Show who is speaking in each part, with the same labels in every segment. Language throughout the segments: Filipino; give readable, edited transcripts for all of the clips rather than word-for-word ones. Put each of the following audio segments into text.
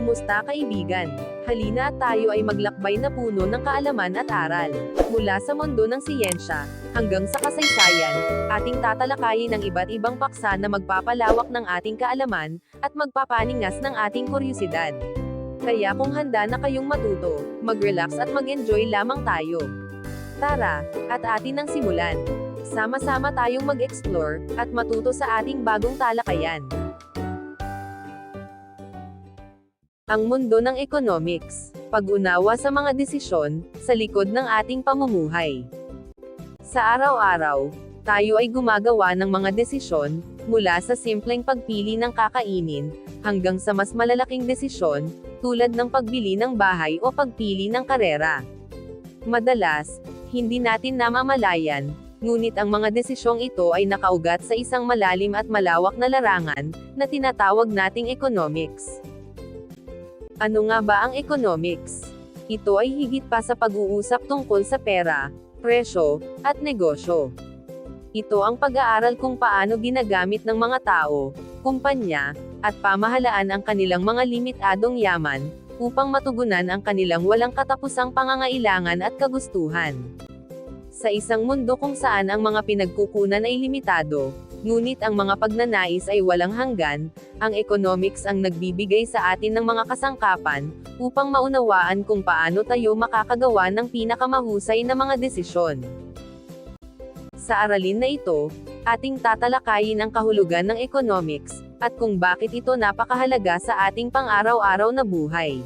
Speaker 1: Kumusta kaibigan? Halina at tayo ay maglakbay na puno ng kaalaman at aral. Mula sa mundo ng siyensya, hanggang sa kasaysayan, ating tatalakayin ang iba't ibang paksa na magpapalawak ng ating kaalaman, at magpapaningas ng ating kuryosidad. Kaya kung handa na kayong matuto, mag-relax at mag-enjoy lamang tayo. Tara, at atin ang simulan. Sama-sama tayong mag-explore, at matuto sa ating bagong talakayan. Ang mundo ng economics, pag-unawa sa mga desisyon, sa likod ng ating pamumuhay. Sa araw-araw, tayo ay gumagawa ng mga desisyon, mula sa simpleng pagpili ng kakainin, hanggang sa mas malalaking desisyon, tulad ng pagbili ng bahay o pagpili ng karera. Madalas, hindi natin namamalayan, ngunit ang mga desisyong ito ay nakaugat sa isang malalim at malawak na larangan, na tinatawag nating economics. Ano nga ba ang economics? Ito ay higit pa sa pag-uusap tungkol sa pera, presyo, at negosyo. Ito ang pag-aaral kung paano ginagamit ng mga tao, kumpanya, at pamahalaan ang kanilang mga limitadong yaman, upang matugunan ang kanilang walang katapusang pangangailangan at kagustuhan. Sa isang mundo kung saan ang mga pinagkukunan ay limitado, ngunit ang mga pagnanais ay walang hanggan, ang economics ang nagbibigay sa atin ng mga kasangkapan, upang maunawaan kung paano tayo makakagawa ng pinakamahusay na mga desisyon. Sa aralin na ito, ating tatalakayin ang kahulugan ng economics, at kung bakit ito napakahalaga sa ating pang-araw-araw na buhay.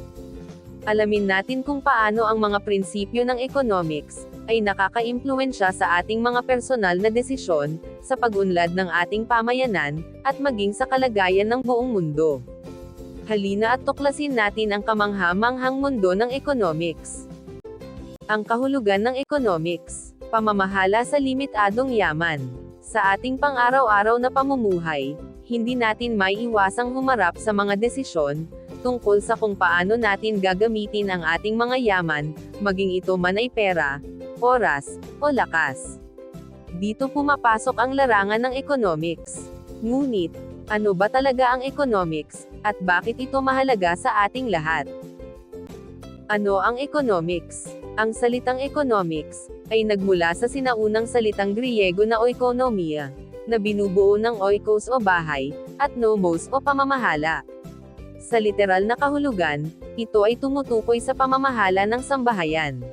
Speaker 1: Alamin natin kung paano ang mga prinsipyo ng economics ay nakakaimpluwensya sa ating mga personal na desisyon, sa pag-unlad ng ating pamayanan, at maging sa kalagayan ng buong mundo. Halina at tuklasin natin ang kamangha-manghang mundo ng economics. Ang kahulugan ng economics, pamamahala sa limitadong yaman. Sa ating pang-araw-araw na pamumuhay, hindi natin maiiwasang humarap sa mga desisyon, tungkol sa kung paano natin gagamitin ang ating mga yaman, maging ito man ay pera, oras, o lakas. Dito pumapasok ang larangan ng economics. Ngunit, ano ba talaga ang economics, at bakit ito mahalaga sa ating lahat? Ano ang economics? Ang salitang economics ay nagmula sa sinaunang salitang Griego na oikonomia, na binubuo ng oikos o bahay, at nomos o pamamahala. Sa literal na kahulugan, ito ay tumutukoy sa pamamahala ng sambahayan.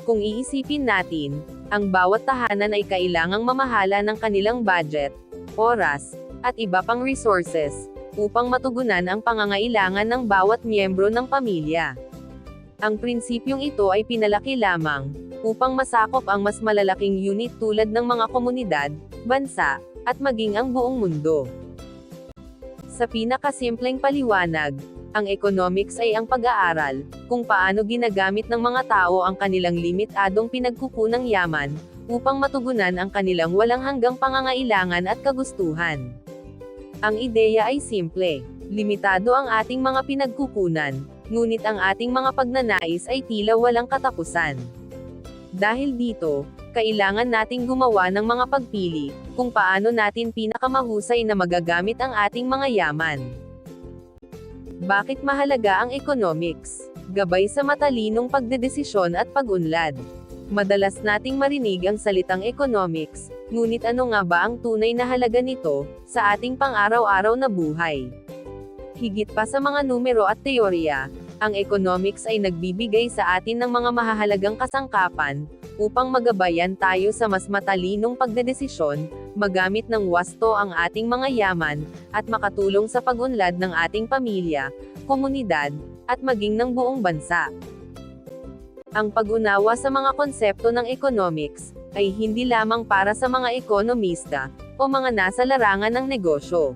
Speaker 1: Kung iisipin natin, ang bawat tahanan ay kailangang mamahala ng kanilang budget, oras, at iba pang resources, upang matugunan ang pangangailangan ng bawat miyembro ng pamilya. Ang prinsipyong ito ay pinalaki lamang, upang masakop ang mas malalaking unit tulad ng mga komunidad, bansa, at maging ang buong mundo. Sa pinakasimpleng paliwanag, ang economics ay ang pag-aaral kung paano ginagamit ng mga tao ang kanilang limitadong pinagkukunang yaman, upang matugunan ang kanilang walang hanggang pangangailangan at kagustuhan. Ang ideya ay simple, limitado ang ating mga pinagkukunan, ngunit ang ating mga pagnanais ay tila walang katapusan. Dahil dito, kailangan nating gumawa ng mga pagpili, kung paano natin pinakamahusay na magagamit ang ating mga yaman. Bakit mahalaga ang economics? Gabay sa matalinong pagdedesisyon at pag-unlad. Madalas nating marinig ang salitang economics, ngunit ano nga ba ang tunay na halaga nito, sa ating pang-araw-araw na buhay? Higit pa sa mga numero at teorya, ang economics ay nagbibigay sa atin ng mga mahahalagang kasangkapan, upang magabayan tayo sa mas matalinong pagdedesisyon, magamit ng wasto ang ating mga yaman, at makatulong sa pag-unlad ng ating pamilya, komunidad, at maging ng buong bansa. Ang pag-unawa sa mga konsepto ng economics, ay hindi lamang para sa mga ekonomista, o mga nasa larangan ng negosyo.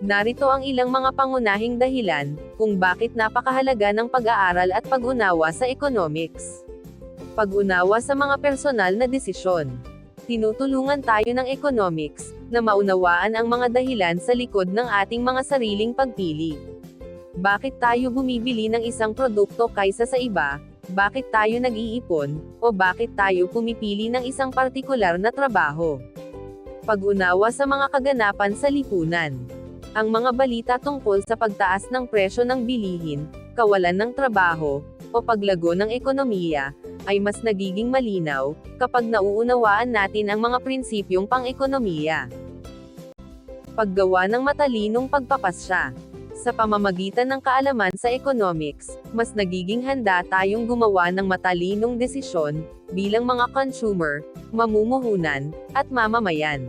Speaker 1: Narito ang ilang mga pangunahing dahilan, kung bakit napakahalaga ng pag-aaral at pag-unawa sa economics. Pag-unawa sa mga personal na desisyon. Tinutulungan tayo ng economics, na maunawaan ang mga dahilan sa likod ng ating mga sariling pagpili. Bakit tayo bumibili ng isang produkto kaysa sa iba? Bakit tayo nag-iipon? O bakit tayo pumipili ng isang partikular na trabaho? Pag-unawa sa mga kaganapan sa lipunan. Ang mga balita tungkol sa pagtaas ng presyo ng bilihin, kawalan ng trabaho, o paglago ng ekonomiya, ay mas nagiging malinaw, kapag nauunawaan natin ang mga prinsipyong pang-ekonomiya. Paggawa ng matalinong pagpapasya. Sa pamamagitan ng kaalaman sa economics, mas nagiging handa tayong gumawa ng matalinong desisyon, bilang mga consumer, mamumuhunan, at mamamayan.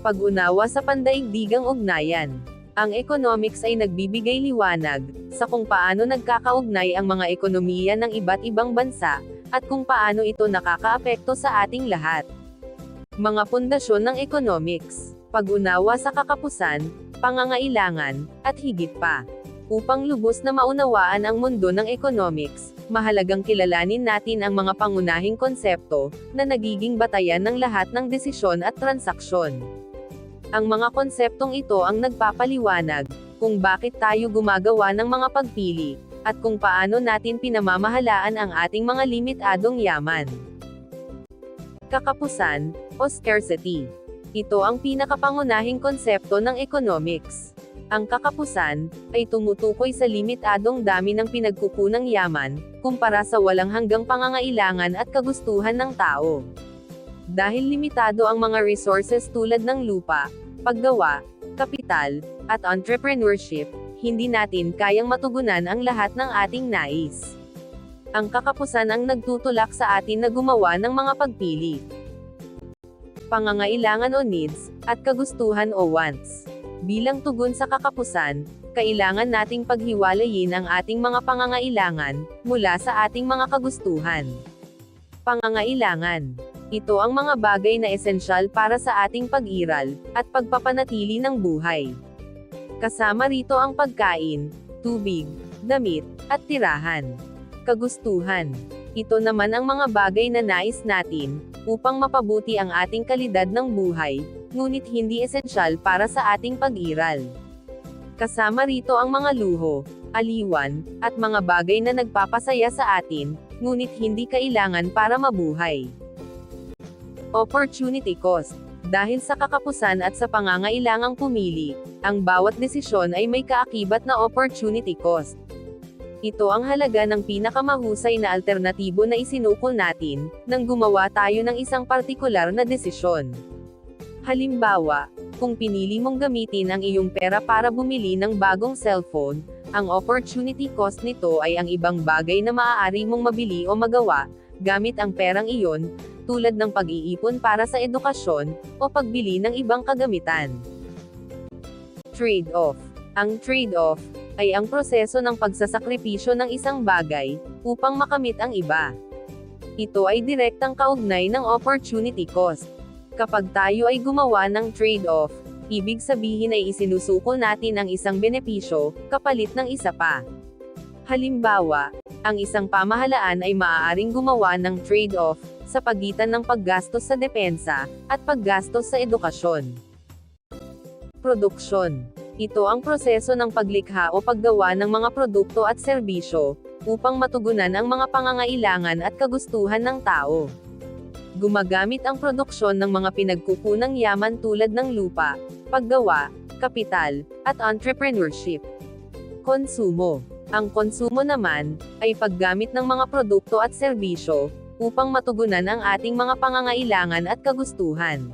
Speaker 1: Pag-unawa sa pandaigdigang ugnayan. Ang economics ay nagbibigay liwanag sa kung paano nagkakaugnay ang mga ekonomiya ng iba't ibang bansa, at kung paano ito nakakaapekto sa ating lahat. Mga pundasyon ng economics. Pag-unawa sa kakapusan, pangangailangan, at higit pa. Upang lubos na maunawaan ang mundo ng economics, mahalagang kilalanin natin ang mga pangunahing konsepto na nagiging batayan ng lahat ng desisyon at transaksyon. Ang mga konseptong ito ang nagpapaliwanag kung bakit tayo gumagawa ng mga pagpili, at kung paano natin pinamamahalaan ang ating mga limitadong yaman. Kakapusan, o scarcity. Ito ang pinakapangunahing konsepto ng economics. Ang kakapusan ay tumutukoy sa limitadong dami ng pinagkukunang yaman, kumpara sa walang hanggang pangangailangan at kagustuhan ng tao. Dahil limitado ang mga resources tulad ng lupa, paggawa, kapital, at entrepreneurship, hindi natin kayang matugunan ang lahat ng ating nais. Ang kakapusan ang nagtutulak sa atin na gumawa ng mga pagpili. Pangangailangan o needs, at kagustuhan o wants. Bilang tugon sa kakapusan, kailangan nating paghiwalayin ang ating mga pangangailangan, mula sa ating mga kagustuhan. Pangangailangan. Ito ang mga bagay na esensyal para sa ating pag-iral, at pagpapanatili ng buhay. Kasama rito ang pagkain, tubig, damit, at tirahan. Kagustuhan. Ito naman ang mga bagay na nais natin, upang mapabuti ang ating kalidad ng buhay, ngunit hindi esensyal para sa ating pag-iral. Kasama rito ang mga luho, aliwan, at mga bagay na nagpapasaya sa atin, ngunit hindi kailangan para mabuhay. Opportunity cost. Dahil sa kakapusan at sa pangangailangang pumili, ang bawat desisyon ay may kaakibat na opportunity cost. Ito ang halaga ng pinakamahusay na alternatibo na isinuko natin, nang gumawa tayo ng isang partikular na desisyon. Halimbawa, kung pinili mong gamitin ang iyong pera para bumili ng bagong cellphone, ang opportunity cost nito ay ang ibang bagay na maaari mong mabili o magawa, gamit ang perang iyon, tulad ng pag-iipon para sa edukasyon, o pagbili ng ibang kagamitan. Trade-off. Ang trade-off ay ang proseso ng pagsasakripisyo ng isang bagay, upang makamit ang iba. Ito ay direktang kaugnay ng opportunity cost. Kapag tayo ay gumawa ng trade-off, ibig sabihin ay isinusuko natin ang isang benepisyo, kapalit ng isa pa. Halimbawa, ang isang pamahalaan ay maaaring gumawa ng trade-off, sa pagitan ng paggastos sa depensa, at paggastos sa edukasyon. Produksyon. Ito ang proseso ng paglikha o paggawa ng mga produkto at serbisyo, upang matugunan ang mga pangangailangan at kagustuhan ng tao. Gumagamit ang produksyon ng mga pinagkukunang yaman tulad ng lupa, paggawa, kapital, at entrepreneurship. Konsumo. Ang konsumo naman, ay paggamit ng mga produkto at serbisyo, upang matugunan ang ating mga pangangailangan at kagustuhan.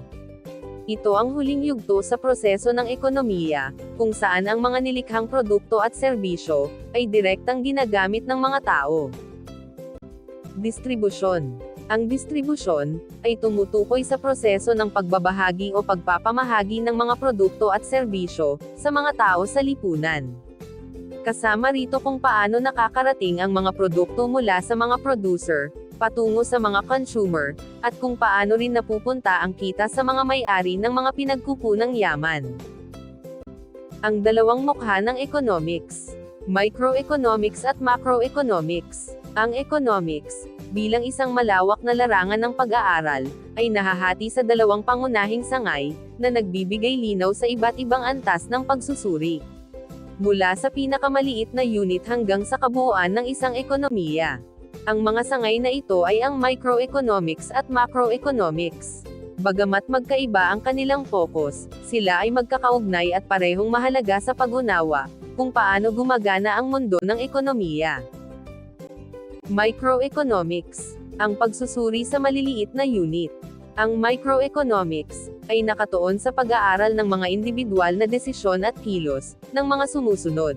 Speaker 1: Ito ang huling yugto sa proseso ng ekonomiya, kung saan ang mga nilikhang produkto at serbisyo, ay direktang ginagamit ng mga tao. Distribusyon. Ang distribusyon, ay tumutukoy sa proseso ng pagbabahagi o pagpapamahagi ng mga produkto at serbisyo, sa mga tao sa lipunan. Kasama rito kung paano nakakarating ang mga produkto mula sa mga producer, patungo sa mga consumer, at kung paano rin napupunta ang kita sa mga may-ari ng mga pinagkukunang yaman. Ang dalawang mukha ng economics. Microeconomics at macroeconomics. Ang economics, bilang isang malawak na larangan ng pag-aaral, ay nahahati sa dalawang pangunahing sangay, na nagbibigay linaw sa iba't ibang antas ng pagsusuri. Mula sa pinakamaliit na unit hanggang sa kabuuan ng isang ekonomiya. Ang mga sangay na ito ay ang microeconomics at macroeconomics. Bagamat magkaiba ang kanilang focus, sila ay magkakaugnay at parehong mahalaga sa pag-unawa kung paano gumagana ang mundo ng ekonomiya. Microeconomics, ang pagsusuri sa maliliit na unit. Ang microeconomics ay nakatuon sa pag-aaral ng mga individual na desisyon at kilos ng mga sumusunod.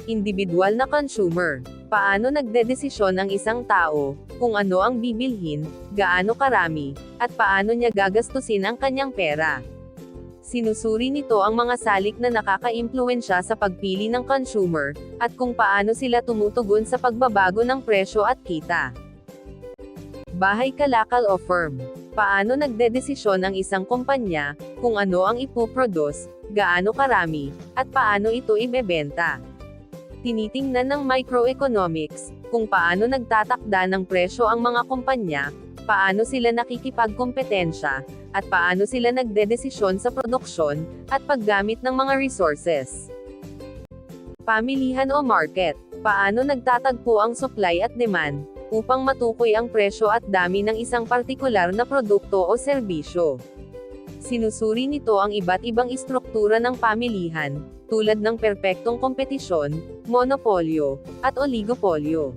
Speaker 1: Individual na consumer. Paano nagdedesisyon ang isang tao kung ano ang bibilhin, gaano karami, at paano niya gagastusin ang kanyang pera. Sinusuri nito ang mga salik na nakaka-impluwensya sa pagpili ng consumer, at kung paano sila tumutugon sa pagbabago ng presyo at kita. Bahay kalakal o firm. Paano nagdedesisyon ang isang kumpanya kung ano ang ipoproduce, gaano karami, at paano ito ibebenta. Tinitingnan ng microeconomics kung paano nagtatakda ng presyo ang mga kumpanya, paano sila nakikipagkompetensya, at paano sila nagdedesisyon sa produksyon at paggamit ng mga resources. Pamilihan o market. Paano nagtatagpo ang supply at demand upang matukoy ang presyo at dami ng isang partikular na produkto o serbisyo. Sinusuri nito ang iba't ibang istruktura ng pamilihan, tulad ng perpektong kompetisyon, monopolyo, at oligopolyo.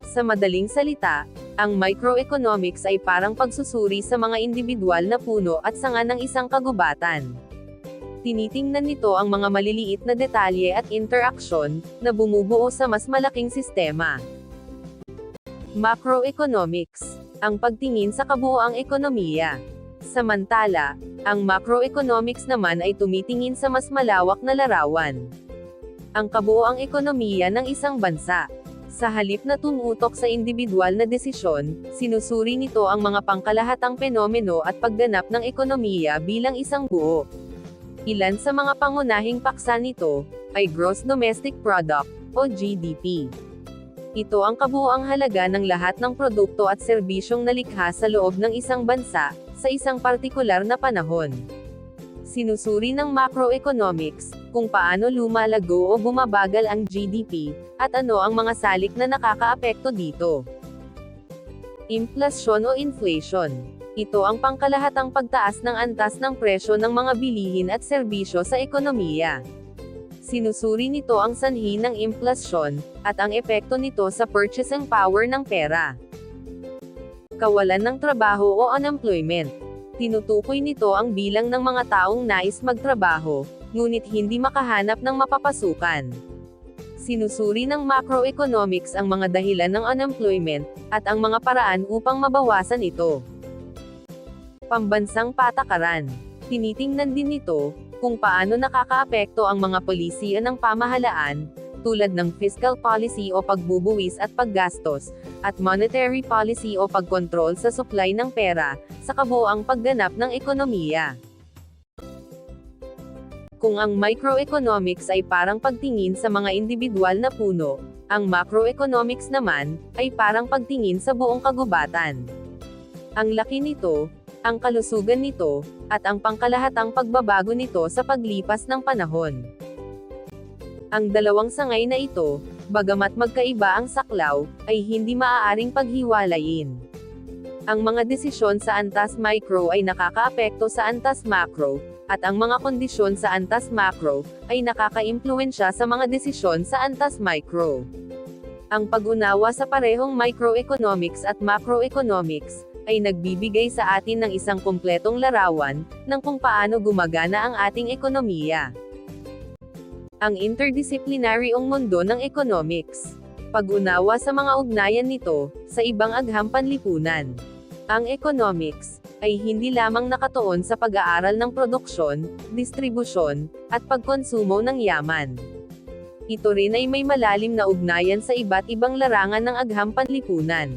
Speaker 1: Sa madaling salita, ang microeconomics ay parang pagsusuri sa mga individual na puno at sanga ng isang kagubatan. Tinitingnan nito ang mga maliliit na detalye at interaksyon na bumubuo sa mas malaking sistema. Macroeconomics, ang pagtingin sa kabuoang ekonomiya. Samantala, ang macroeconomics naman ay tumitingin sa mas malawak na larawan. Ang kabuoang ekonomiya ng isang bansa. Sa halip na tumutok sa individual na desisyon, sinusuri nito ang mga pangkalahatang penomeno at pagganap ng ekonomiya bilang isang buo. Ilan sa mga pangunahing paksa nito ay Gross Domestic Product o GDP. Ito ang kabuuang halaga ng lahat ng produkto at serbisyong nalikha sa loob ng isang bansa, sa isang partikular na panahon. Sinusuri ng macroeconomics kung paano lumalago o bumabagal ang GDP, at ano ang mga salik na nakakaapekto dito. Inflasyon o inflation. Ito ang pangkalahatang pagtaas ng antas ng presyo ng mga bilihin at serbisyo sa ekonomiya. Sinusuri nito ang sanhi ng inflasyon, at ang epekto nito sa purchasing power ng pera. Kawalan ng trabaho o unemployment. Tinutukoy nito ang bilang ng mga taong nais magtrabaho, ngunit hindi makahanap ng mapapasukan. Sinusuri ng macroeconomics ang mga dahilan ng unemployment, at ang mga paraan upang mabawasan ito. Pambansang patakaran. Tinitingnan din nito kung paano nakakaapekto ang mga polisiya ng pamahalaan, tulad ng fiscal policy o pagbubuwis at paggastos, at monetary policy o pagkontrol sa supply ng pera, sa kabuoang pagganap ng ekonomiya. Kung ang microeconomics ay parang pagtingin sa mga individual na puno, ang macroeconomics naman ay parang pagtingin sa buong kagubatan. Ang laki nito, ang kalusugan nito, at ang pangkalahatang pagbabago nito sa paglipas ng panahon. Ang dalawang sangay na ito, bagamat magkaiba ang saklaw, ay hindi maaaring paghiwalayin. Ang mga desisyon sa antas micro ay nakakaapekto sa antas macro, at ang mga kondisyon sa antas macro ay nakakaimpluwensya sa mga desisyon sa antas micro. Ang pag-unawa sa parehong microeconomics at macroeconomics ay nagbibigay sa atin ng isang kumpletong larawan ng kung paano gumagana ang ating ekonomiya. Ang interdisciplinary mundo ng economics. Pag-unawa sa mga ugnayan nito sa ibang agham panlipunan. Ang economics ay hindi lamang nakatuon sa pag-aaral ng produksyon, distribusyon, at pagkonsumo ng yaman. Ito rin ay may malalim na ugnayan sa iba't ibang larangan ng agham panlipunan.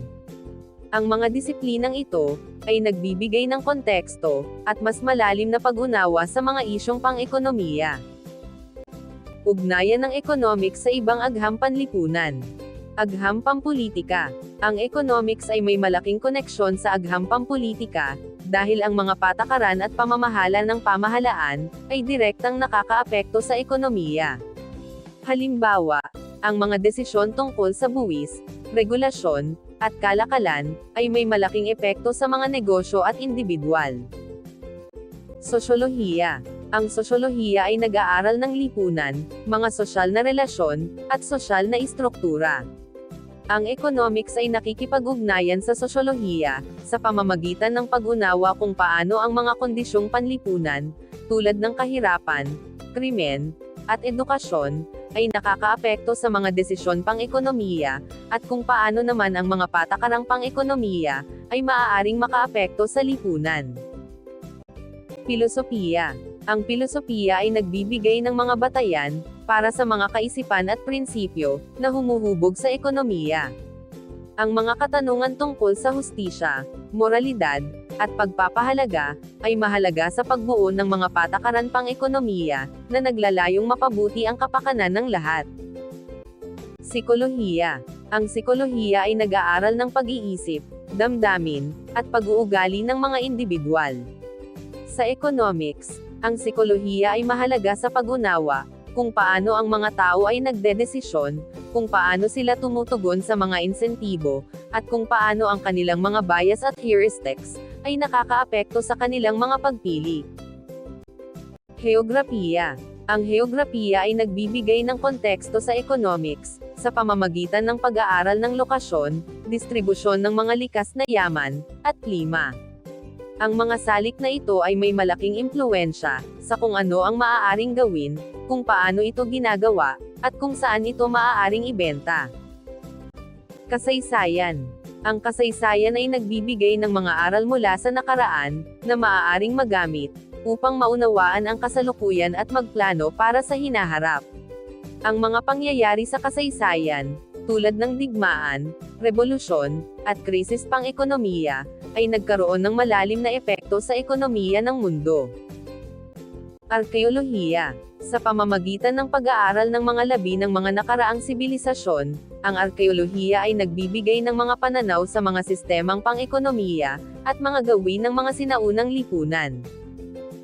Speaker 1: Ang mga disiplinang ito ay nagbibigay ng konteksto at mas malalim na pag-unawa sa mga isyong pang-ekonomiya. Ugnayan ng economics sa ibang agham panlipunan. Agham pampulitika. Ang economics ay may malaking koneksyon sa agham pampulitika, dahil ang mga patakaran at pamamahala ng pamahalaan ay direktang nakakaapekto sa ekonomiya. Halimbawa, ang mga desisyon tungkol sa buwis, regulasyon, at kalakalan, ay may malaking epekto sa mga negosyo at individual. Sosyolohiya. Ang sosyolohiya ay nag-aaral ng lipunan, mga sosyal na relasyon, at sosyal na istruktura. Ang economics ay nakikipag-ugnayan sa sosyolohiya, sa pamamagitan ng pag-unawa kung paano ang mga kondisyong panlipunan, tulad ng kahirapan, krimen, at edukasyon, ay nakakaapekto sa mga desisyon pang-ekonomiya, at kung paano naman ang mga patakarang pang-ekonomiya, ay maaaring makaapekto sa lipunan. Filosofiya. Ang filosofiya ay nagbibigay ng mga batayan, para sa mga kaisipan at prinsipyo, na humuhubog sa ekonomiya. Ang mga katanungan tungkol sa hustisya, moralidad, at pagpapahalaga, ay mahalaga sa pagbuo ng mga patakaran pang-ekonomiya, na naglalayong mapabuti ang kapakanan ng lahat. Psikolohiya. Ang psikolohiya ay nag-aaral ng pag-iisip, damdamin, at pag-uugali ng mga individual. Sa economics, ang psikolohiya ay mahalaga sa pag-unawa, kung paano ang mga tao ay nagdedesisyon, kung paano sila tumutugon sa mga insentibo, at kung paano ang kanilang mga bias at heuristics, ay nakakaapekto sa kanilang mga pagpili. Heograpiya. Ang heograpiya ay nagbibigay ng konteksto sa economics, sa pamamagitan ng pag-aaral ng lokasyon, distribusyon ng mga likas na yaman, at klima. Ang mga salik na ito ay may malaking impluwensya, sa kung ano ang maaaring gawin, kung paano ito ginagawa, at kung saan ito maaaring ibenta. Kasaysayan. Ang kasaysayan ay nagbibigay ng mga aral mula sa nakaraan, na maaaring magamit, upang maunawaan ang kasalukuyan at magplano para sa hinaharap. Ang mga pangyayari sa kasaysayan, tulad ng digmaan, revolusyon, at krisis pang-ekonomiya, ay nagkaroon ng malalim na epekto sa ekonomiya ng mundo. Arkeolohiya. Sa pamamagitan ng pag-aaral ng mga labi ng mga nakaraang sibilisasyon, ang arkeolohiya ay nagbibigay ng mga pananaw sa mga sistemang pang-ekonomiya, at mga gawin ng mga sinaunang lipunan.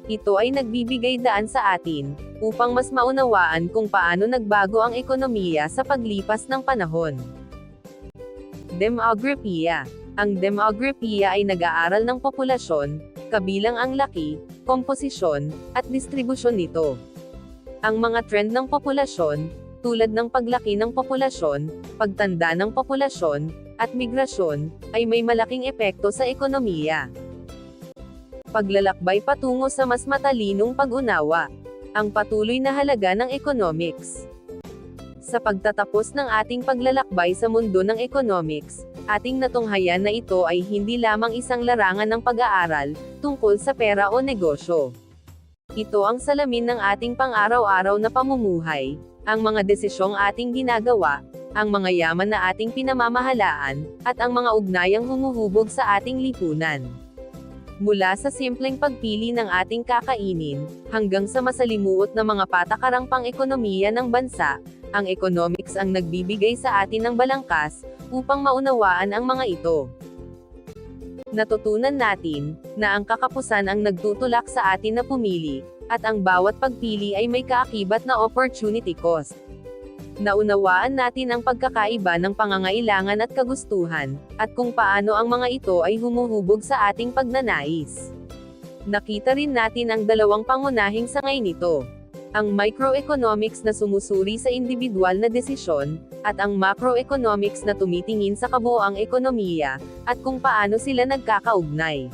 Speaker 1: Ito ay nagbibigay daan sa atin, upang mas maunawaan kung paano nagbago ang ekonomiya sa paglipas ng panahon. Demografiya. Ang demografiya ay nag-aaral ng populasyon, kabilang ang laki, komposisyon, at distribusyon nito. Ang mga trend ng populasyon, tulad ng paglaki ng populasyon, pagtanda ng populasyon, at migrasyon, ay may malaking epekto sa ekonomiya. Paglalakbay patungo sa mas matalinong pag-unawa. Ang patuloy na halaga ng economics. Sa pagtatapos ng ating paglalakbay sa mundo ng economics, ating natunghayan na ito ay hindi lamang isang larangan ng pag-aaral, tungkol sa pera o negosyo. Ito ang salamin ng ating pang-araw-araw na pamumuhay, ang mga desisyong ating ginagawa, ang mga yaman na ating pinamamahalaan, at ang mga ugnayang humuhubog sa ating lipunan. Mula sa simpleng pagpili ng ating kakainin, hanggang sa masalimuot na mga patakarang pang-ekonomiya ng bansa, ang economics ang nagbibigay sa atin ng balangkas, upang maunawaan ang mga ito. Natutunan natin, na ang kakapusan ang nagtutulak sa atin na pumili, at ang bawat pagpili ay may kaakibat na opportunity cost. Naunawaan natin ang pagkakaiba ng pangangailangan at kagustuhan, at kung paano ang mga ito ay humuhubog sa ating pagnanais. Nakita rin natin ang dalawang pangunahing sangay nito. Ang microeconomics na sumusuri sa individual na desisyon, at ang macroeconomics na tumitingin sa kabuoang ekonomiya, at kung paano sila nagkakaugnay.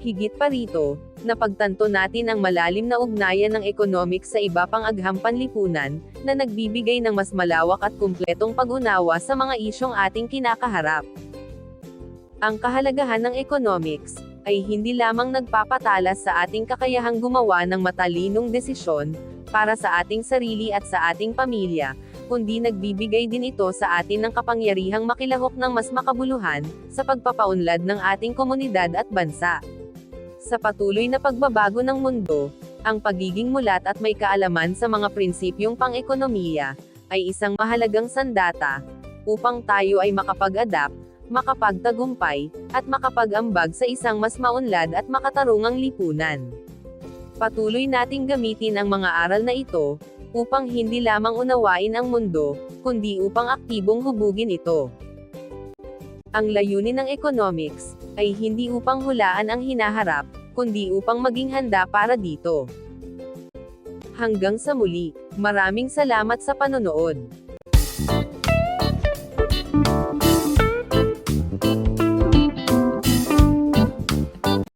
Speaker 1: Higit pa rito, napagtanto natin ang malalim na ugnayan ng economics sa iba pang agham panlipunan, na nagbibigay ng mas malawak at kumpletong pag-unawa sa mga isyong ating kinakaharap. Ang kahalagahan ng economics ay hindi lamang nagpapatalas sa ating kakayahang gumawa ng matalinong desisyon, para sa ating sarili at sa ating pamilya, kundi nagbibigay din ito sa atin ng kapangyarihang makilahok ng mas makabuluhan, sa pagpapaunlad ng ating komunidad at bansa. Sa patuloy na pagbabago ng mundo, ang pagiging mulat at may kaalaman sa mga prinsipyong pang-ekonomiya, ay isang mahalagang sandata, upang tayo ay makapag-adapt, makapagtagumpay, at makapag-ambag sa isang mas maunlad at makatarungang lipunan. Patuloy nating gamitin ang mga aral na ito, upang hindi lamang unawain ang mundo, kundi upang aktibong hubugin ito. Ang layunin ng economics ay hindi upang hulaan ang hinaharap, kundi upang maging handa para dito. Hanggang sa muli, maraming salamat sa panonood.